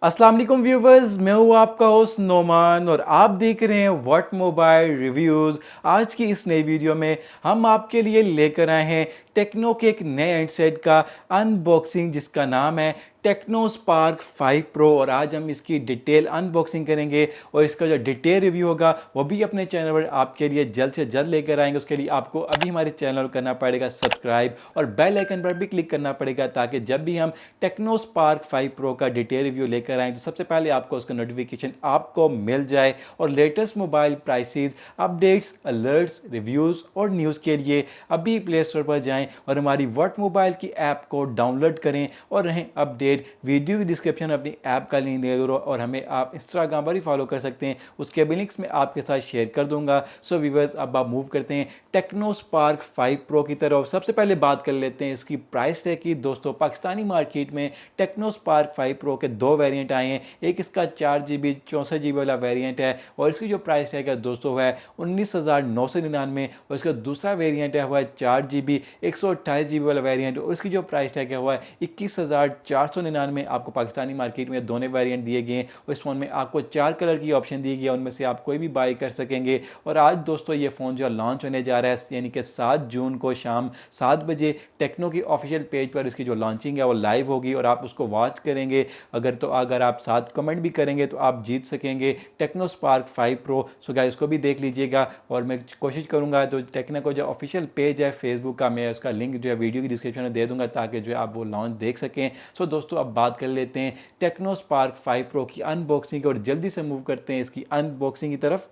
अस्सलाम वालेकुम व्यूवर्स, मैं हूँ आपका होस्ट नोमान और आप देख रहे हैं व्हाट मोबाइल रिव्यूज़। आज की इस नई वीडियो में हम आपके लिए लेकर आए हैं टेक्नो के एक नए हैंडसेट का अनबॉक्सिंग जिसका नाम है टेक्नो स्पार्क 5 प्रो और आज हम इसकी डिटेल अनबॉक्सिंग करेंगे और इसका जो डिटेल रिव्यू होगा वो भी अपने चैनल पर आपके लिए जल्द से जल्द लेकर आएंगे। उसके लिए आपको अभी हमारे चैनल को करना पड़ेगा सब्सक्राइब और बेल आइकन पर भी क्लिक करना पड़ेगा ताकि जब भी हम टेक्नो स्पार्क 5 प्रो का डिटेल रिव्यू लेकर आएँ तो सबसे पहले आपको उसका नोटिफिकेशन आपको मिल जाए। और latest mobile prices, updates, alerts, reviews और न्यूज़ के लिए अभी प्ले स्टोर पर जाएं और हमारी व्हाट मोबाइल की ऐप को डाउनलोड करें और रहें अपडेट। वीडियो की डिस्क्रिप्शन में अपनी ऐप का लिंक दे दो और हमें आप इंस्टाग्राम पर भी फॉलो कर सकते हैं, उसके भी लिंक्स मैं आपके साथ शेयर कर दूंगा। सो व्यूअर्स, अब आप मूव करते हैं टेक्नो स्पार्क 5 प्रो की तरफ। सबसे पहले बात कर लेते हैं इसकी प्राइस टैग की। दोस्तों, पाकिस्तानी मार्केट में टेक्नो स्पार्क 5 प्रो के दो वेरिएंट आए हैं। एक इसका 4 GB 64 GB वाला वेरिएंट है और इसकी जो प्राइस टैग है दोस्तों है 19,999 और इसका दूसरा वेरिएंट है हुआ है 4 GB 128 GB वाला वेरिएंट और इसकी जो प्राइस टैग है हुआ है 21,499। आपको पाकिस्तानी मार्केट में दोनों वेरिएंट दिए गए हैं और इस फ़ोन में आपको 4 कलर की ऑप्शन दी गई है, उनमें से आप कोई भी बाई कर सकेंगे। और आज दोस्तों ये फ़ोन जो लॉन्च होने जा रहा है यानी कि 7 जून को शाम 7 बजे टेक्नो की ऑफिशियल पेज पर इसकी जो लॉन्चिंग है वो लाइव होगी और आप उसको वॉच करेंगे। अगर आप साथ कमेंट भी करेंगे तो आप जीत सकेंगे techno Spark 5 pro. So guys, इसको भी देख लीजिएगा और मैं कोशिश करूंगा तो टेक्नो को जो ऑफिशियल पेज है फेसबुक का, मैं उसका लिंक जो है वीडियो की डिस्क्रिप्शन में दे दूंगा ताकि जो है आप वो लॉन्च देख सकें। सो दोस्तों, अब बात कर लेते हैं टेक्नो स्पार्क 5 प्रो की अनबॉक्सिंग और जल्दी से मूव करते हैं इसकी अनबॉक्सिंग की तरफ।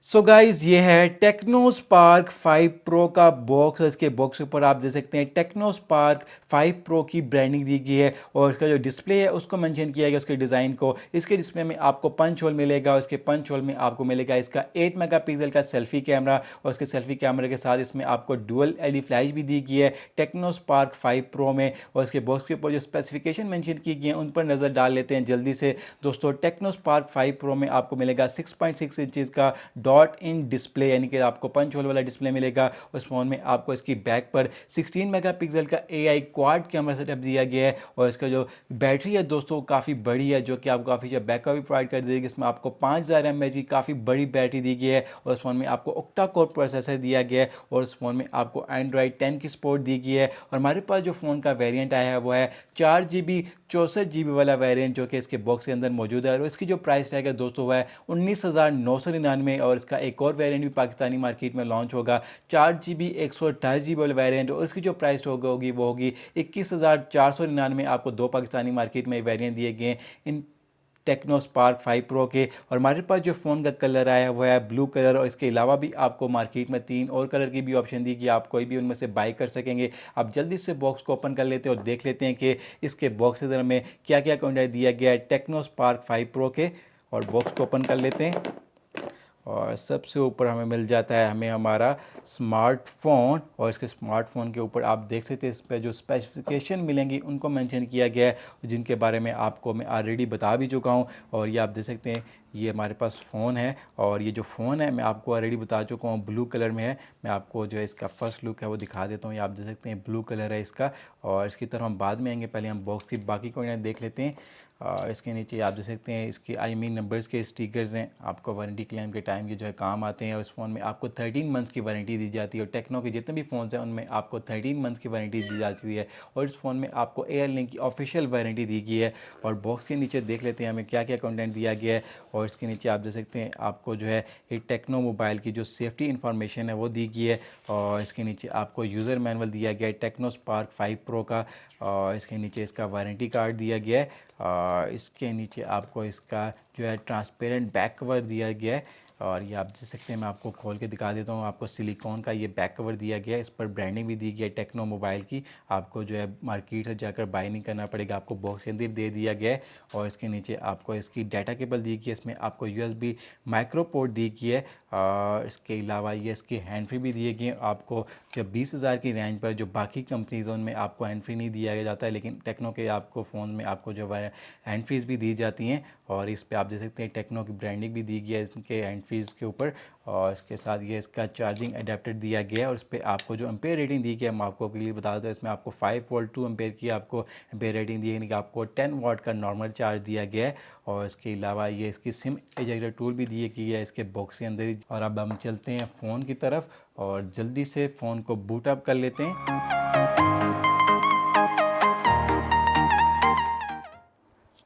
सो गाइज, ये है टेक्नो स्पार्क 5 प्रो का बॉक्स। इसके बॉक्स के ऊपर आप देख सकते हैं टेक्नो स्पार्क 5 प्रो की ब्रांडिंग दी गई है और इसका जो डिस्प्ले है उसको मेंशन किया गया, उसके डिज़ाइन को। इसके डिस्प्ले में आपको पंच होल मिलेगा और इसके पंच होल में आपको मिलेगा इसका 8 मेगापिक्सल का सेल्फी कैमरा और उसके सेल्फी कैमरे के साथ इसमें आपको डुअल एलईडी फ्लैश भी दी गई है टेक्नो स्पार्क 5 प्रो में। और इसके बॉक्स के ऊपर जो स्पेसिफिकेशन मेंशन की गई हैं उन पर नज़र डाल लेते हैं जल्दी से। दोस्तों, टेक्नो स्पार्क 5 प्रो में आपको मिलेगा 6.6 इंचज़ का डॉट इन डिस्प्ले यानी कि आपको पंच होल वाला डिस्प्ले मिलेगा। उस फोन में आपको इसकी बैक पर 16 मेगापिक्सल का एआई क्वाड कैमरा सेटअप दिया गया है और इसका जो बैटरी है दोस्तों काफ़ी बड़ी है जो कि आपको काफ़ी अच्छा बैकअप भी प्रोवाइड कर देगी। इसमें आपको 5000 mAh की काफ़ी बड़ी बैटरी दी गई है और उस फोन में आपको ऑक्टा कोर प्रोसेसर दिया गया है और उस फोन में आपको एंड्रॉइड 10 की सपोर्ट दी गई है। और हमारे पास जो फ़ोन का वेरिएंट आया है वो है 4 GB 64 GB वाला वेरिएंट जो कि इसके बॉक्स के अंदर मौजूद है और इसकी जो प्राइस है दोस्तों वो है 19,999। और इसका एक और वेरिएंट भी पाकिस्तानी मार्केट में लॉन्च होगा 4 GB 128 GB वाला वेरिएंट और इसकी जो प्राइस होगी वो होगी 21,499। आपको दो पाकिस्तानी मार्केट में वेरिएंट दिए गए हैं इन टेक्नो स्पार्क 5 प्रो के। और हमारे पास जो फ़ोन का कलर आया है वो है ब्लू कलर और इसके अलावा भी आपको मार्केट में 3 और कलर की भी ऑप्शन दी कि आप कोई भी उनमें से बाई कर सकेंगे। आप जल्दी से बॉक्स को ओपन कर लेते हैं और देख लेते हैं कि इसके बॉक्स के अंदर में क्या क्या कंटेंट दिया गया है टेक्नो स्पार्क 5 प्रो के। और बॉक्स को ओपन कर लेते हैं और सबसे ऊपर हमें मिल जाता है हमें हमारा स्मार्टफोन और इसके स्मार्टफोन के ऊपर आप देख सकते हैं इस पर जो स्पेसिफिकेशन मिलेंगी उनको मेंशन किया गया है जिनके बारे में आपको मैं ऑलरेडी बता भी चुका हूं। और ये आप देख सकते हैं ये हमारे पास फ़ोन है और ये जो फ़ोन है मैं आपको ऑलरेडी बता चुका हूँ ब्लू कलर में है। मैं आपको जो है इसका फर्स्ट लुक है वो दिखा देता हूँ। ये आप देख सकते हैं ब्लू कलर है इसका और इसकी तरफ हम बाद में आएंगे, पहले हम बॉक्स की बाकी को देख लेते हैं। इसके नीचे आप देख सकते हैं इसके नंबर्स के स्टिकर्स हैं, आपको वारंटी क्लेम के टाइम के जो है काम आते हैं। और इस फ़ोन में आपको 13 मंथ्स की वारंटी दी जाती है और टेक्नो के जितने भी फ़ोन्स हैं उनमें आपको 13 मंथ्स की वारंटी दी जाती है और इस फ़ोन में आपको एयरलिंक की ऑफिशियल वारंटी दी गई है। और बॉक्स के नीचे देख लेते हैं हमें क्या क्या कंटेंट दिया गया है और इसके नीचे आप देख सकते हैं आपको जो है एक टेक्नो मोबाइल की जो सेफ्टी इन्फॉर्मेशन है वो दी गई है। और इसके नीचे आपको यूज़र मैनुअल दिया गया है टेक्नो स्पार्क 5 प्रो का और इसके नीचे इसका वारंटी कार्ड दिया गया है। इसके नीचे आपको इसका जो है ट्रांसपेरेंट बैक कवर दिया गया है और ये आप देख सकते हैं, मैं आपको खोल के दिखा देता हूँ। आपको सिलिकॉन का ये बैक कवर दिया गया है, इस पर ब्रांडिंग भी दी गई है टेक्नो मोबाइल की। आपको जो है मार्केट से जाकर बाई नहीं करना पड़ेगा, आपको बॉक्स के अंदर दे दिया गया है। और इसके नीचे आपको इसकी डाटा केबल दी गई है, इसमें आपको USB माइक्रो पोर्ट दी गई है। इसके अलावा ये इसके हैंड फ्री भी दिए गए हैं। आपको जब 20,000 की रेंज पर जो बाकी कंपनीज़ उनमें आपको हैंड फ्री नहीं दिया जाता है, लेकिन टेक्नो के आपको फ़ोन में आपको जो है हैंड फ्रीज भी दी जाती हैं। और इस पे आप देख सकते हैं टेक्नो की ब्रांडिंग भी दी गई है इसके हैंड फीस के ऊपर। और इसके साथ ये इसका चार्जिंग अडेप्टर दिया गया है और इस पर आपको जो एम्पेयर रेटिंग दी गई है, हम आपको के लिए बता देते हैं, इसमें आपको 5 वोल्ट 2 एम्पेयर की आपको एम्पेयर रेटिंग दी है, यानी कि आपको 10 वाट का नॉर्मल चार्ज दिया गया है। और इसके अलावा ये इसकी सिम इजेक्टर टूल भी दिए गई है इसके बॉक्स के अंदर ही। और अब हम चलते हैं फ़ोन की तरफ और जल्दी से फ़ोन को बूट अप कर लेते हैं।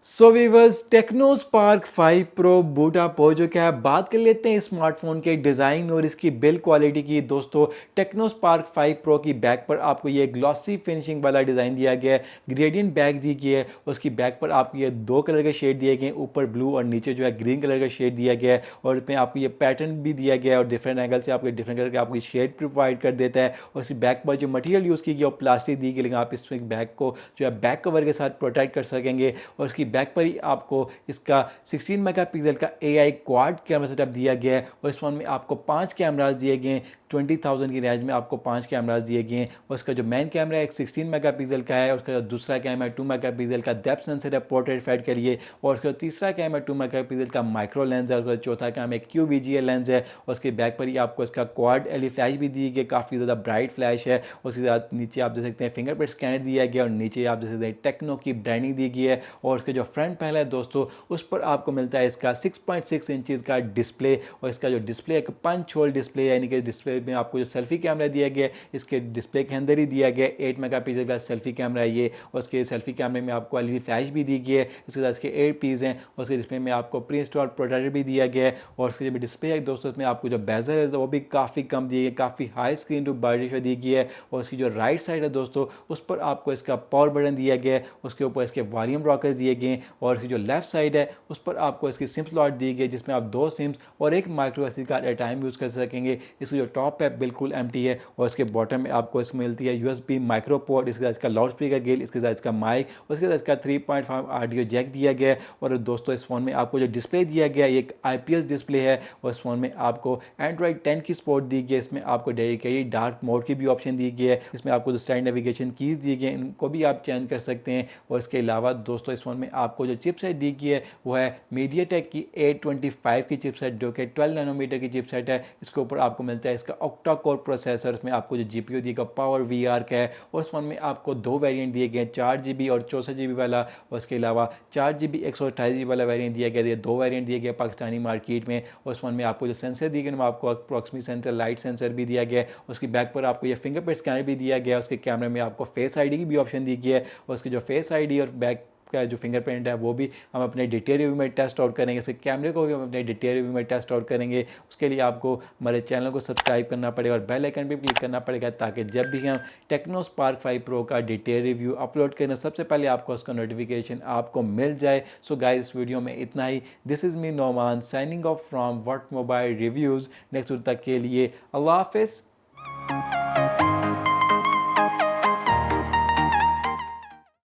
So viewers, Tecno Spark 5 Pro boot up हो चुका है। बात कर लेते हैं स्मार्टफोन के डिज़ाइन और इसकी बिल्ड क्वालिटी की। दोस्तों, टेक्नो स्पार्क 5 प्रो की बैक पर आपको ये ग्लॉसी फिनिशिंग वाला डिज़ाइन दिया गया है, ग्रेडियंट बैक दी गई है। उसकी बैक पर आपको ये 2 कलर के शेड दिए गए हैं, ऊपर ब्लू और नीचे जो है ग्रीन कलर का शेड दिया गया है। और इसमें आपको ये पैटर्न भी दिया गया है और डिफरेंट एंगल से आपको डिफरेंट कलर का आपको शेड प्रोवाइड कर देता है। और इसकी बैक पर जो मटेरियल यूज़ की गई है वो प्लास्टिक दी गई, लेकिन आप इस बैक को जो है बैक कवर के साथ प्रोटेक्ट कर सकेंगे। और इसकी बैक पर ही आपको इसका 16 मेगापिक्सल का AI क्वाड कैमरा सेटअप दिया गया है। और इस फोन में आपको 5 कैमराज दिए गए हैं, 20,000 की रेंज में आपको 5 कैमराज दिए गए हैं। और उसका जो मेन कैमरा है एक 16 मेगापिक्सल का है, और उसका जो दूसरा कैमरा है 2 मेगापिक्सल का डेप्थ सेंसर है पोर्ट्रेट फेड के लिए। और उसका तीसरा कैमरा 2 मेगापिक्सल का माइक्रो लेंस है, और उसका चौथा कैमरा एक QVGA लेंस है। और उसके बैक पर ही आपको इसका क्वाड एलई फ्लैश भी दी गई, काफ़ी ज़्यादा ब्राइट फ्लैश है। उसके साथ नीचे आप देख सकते हैं फिंगरप्रिंट स्कैनर दिया गया, और नीचे आप देख सकते हैं टेक्नो की ब्रांडिंग दी गई है। और उसके जो फ्रंट पैनल है दोस्तों, उस पर आपको मिलता है इसका 6.6 इंचज़ का डिस्प्ले। और इसका जो डिस्प्ले एक पंच होल डिस्प्ले है, यानी कि डिस्प्ले में आपको जो सेल्फी कैमरा दिया गया है इसके डिस्प्ले के अंदर ही दिया गया है। 8 मेगापिक्सल का सेल्फी कैमरा है ये। और उसके सेल्फी कैमरे में आपको एलईडी फ्लैश भी दी गई है। इसके साथ इसके 8 पीस हैं। और उसके डिस्प्ले में आपको प्री इंस्टॉल प्रोटेक्टर भी दिया गया है। और उसके जो डिस्प्ले है दोस्तों, उसमें आपको जो बेजल है वो भी काफ़ी कम दी है, काफ़ी high screen to body ratio दी गई है। और उसकी जो राइट साइड है दोस्तों, उस पर आपको इसका पावर बटन दिया गया है, उसके ऊपर इसके वॉल्यूम रॉकर्स दिए गए हैं। और इसकी जो लेफ्ट साइड है उस पर आपको इसकी सिम स्लॉट दी गई है, जिसमें आप 2 सिम्स और एक micro SD card at time use कर सकेंगे। इसकी जो टॉप है बिल्कुल एम्प्टी है। और इसके बॉटम में आपको इसमें मिलती है USB माइक्रो पोर्ट, इसके साथ इसका लाउड स्पीकर गेल, इसके साथ इसका माइक, उसके साथ इसका 3.5 ऑडियो जैक दिया गया है। और दोस्तों, इस फोन में आपको जो डिस्प्ले दिया गया है एक IPS डिस्प्ले है। और इस फोन में आपको Android 10 की सपोर्ट दी गई है। इसमें आपको डेडिकेटेड डार्क मोड की भी ऑप्शन दी गई है। इसमें आपको जो स्टैंड नेविगेशन कीज दी गई हैं इनको भी आप चेंज कर सकते हैं। और इसके अलावा दोस्तों, इस फोन में आपको जो चिपसेट दी गई है वो है मीडियाटेक की 825 की चिपसेट, जो कि 12 नैनोमीटर की चिपसेट है। इसके ऊपर आपको मिलता है इसका ऑक्टा कोर प्रोसेसर। इसमें आपको जो GPU दिएगा पावर VR का है। और इस फोन में आपको 2 वेरिएंट दिए गए हैं, 4GB और 64GB वाला। और उसके अलावा 4GB 128GB वाला वेरिएंट दिया गया है। 2 वेरिएंट दिए गए पाकिस्तानी मार्केट में। और इस फोन में आपको जो सेंसर दिए गए आपको अप्रॉक्सिमेट सेंसर, लाइट सेंसर भी दिया गया है। उसकी बैक पर आपको ये फिंगरप्रिंट स्कैनर भी दिया गया है। उसके कैमरे में आपको फेस ID की भी ऑप्शन दी गई है। और उसकी जो फेस ID और बैक का जो फिंगरप्रिंट है वो भी हम अपने डिटेल रिव्यू में टेस्ट आउट करेंगे। इसके कैमरे को भी हम अपने डिटेल रिव्यू में टेस्ट आउट करेंगे। उसके लिए आपको हमारे चैनल को सब्सक्राइब करना पड़ेगा और बेल आइकन भी क्लिक करना पड़ेगा, ताकि जब भी हम टेक्नो स्पार्क 5 प्रो का डिटेल रिव्यू अपलोड करें सबसे पहले आपको उसका नोटिफिकेशन आपको मिल जाए। सो गाइस, इस वीडियो में इतना ही। This is me Noman signing off from what mobile reviews. Next video तक के लिए अल्लाह हाफिज़।